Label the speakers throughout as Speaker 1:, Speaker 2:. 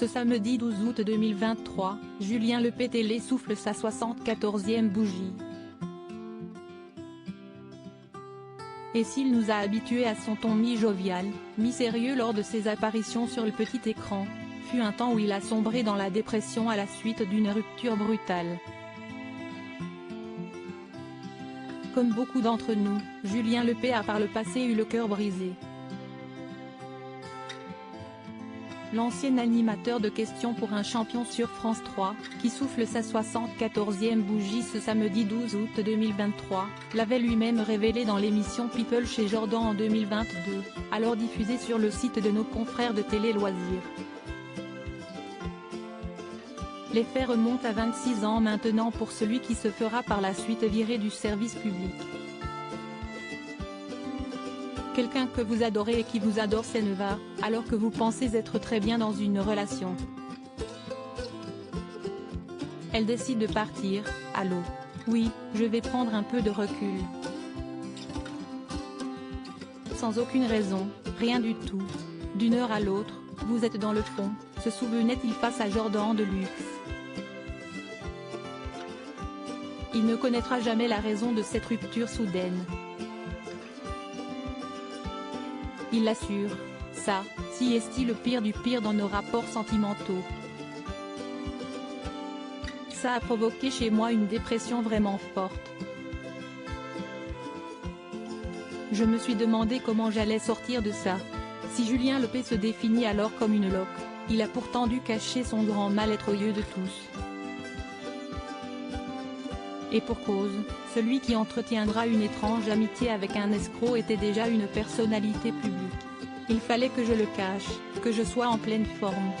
Speaker 1: Ce samedi 12 août 2023, Julien Lepay télé souffle sa 74e bougie. Et s'il nous a habitués à son ton mi-jovial, mi-sérieux lors de ses apparitions sur le petit écran, fut un temps où il a sombré dans la dépression à la suite d'une rupture brutale. Comme beaucoup d'entre nous, Julien Lepay a par le passé eu le cœur brisé. L'ancien animateur de questions pour un champion sur France 3, qui souffle sa 74e bougie ce samedi 12 août 2023, l'avait lui-même révélé dans l'émission People chez Jordan en 2022, alors diffusée sur le site de nos confrères de Télé Loisirs. Les faits remontent à 26 ans maintenant pour celui qui se fera par la suite virer du service public. Quelqu'un que vous adorez et qui vous adore s'en va, alors que vous pensez être très bien dans une relation. Elle décide de partir. Allô? Oui, je vais prendre un peu de recul. Sans aucune raison, rien du tout. D'une heure à l'autre, vous êtes dans le fond, se souvenait-il face à Jordan de luxe. Il ne connaîtra jamais la raison de cette rupture soudaine. Il l'assure, ça, si est-il le pire du pire dans nos rapports sentimentaux. Ça a provoqué chez moi une dépression vraiment forte. Je me suis demandé comment j'allais sortir de ça. Si Julien Lepay se définit alors comme une loque, il a pourtant dû cacher son grand mal-être aux yeux de tous. Et pour cause, celui qui entretiendra une étrange amitié avec un escroc était déjà une personnalité publique. Il fallait que je le cache, que je sois en pleine forme.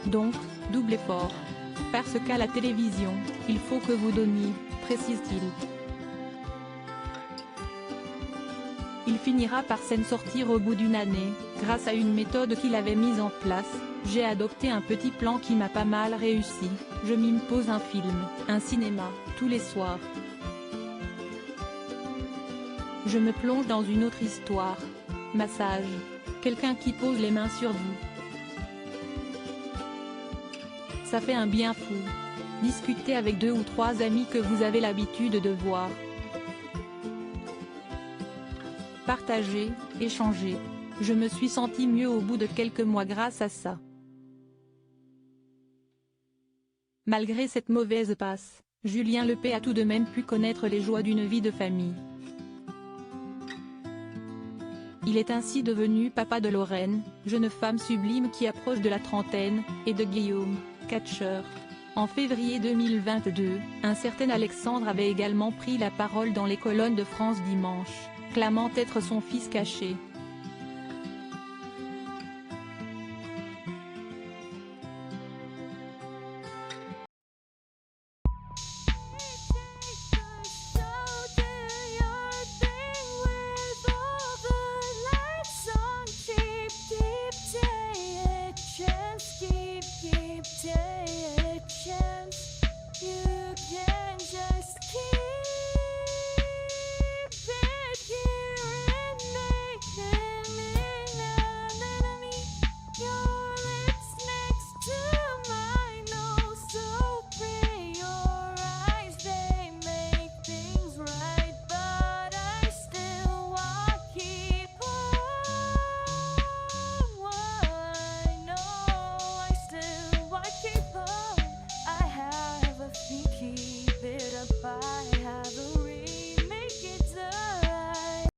Speaker 1: Donc, double effort. Parce qu'à la télévision, il faut que vous donniez, précise-t-il. Il finira par s'en sortir au bout d'une année, grâce à une méthode qu'il avait mise en place. J'ai adopté un petit plan qui m'a pas mal réussi, je m'impose un film, un cinéma, tous les soirs. Je me plonge dans une autre histoire. Massage. Quelqu'un qui pose les mains sur vous. Ça fait un bien fou. Discutez avec 2 ou 3 amis que vous avez l'habitude de voir. Partagez, échangez. Je me suis senti mieux au bout de quelques mois grâce à ça. Malgré cette mauvaise passe, Julien Lepay a tout de même pu connaître les joies d'une vie de famille. Il est ainsi devenu papa de Lorraine, jeune femme sublime qui approche de la trentaine, et de Guillaume, catcheur. En février 2022, un certain Alexandre avait également pris la parole dans les colonnes de France Dimanche, clamant être son fils caché.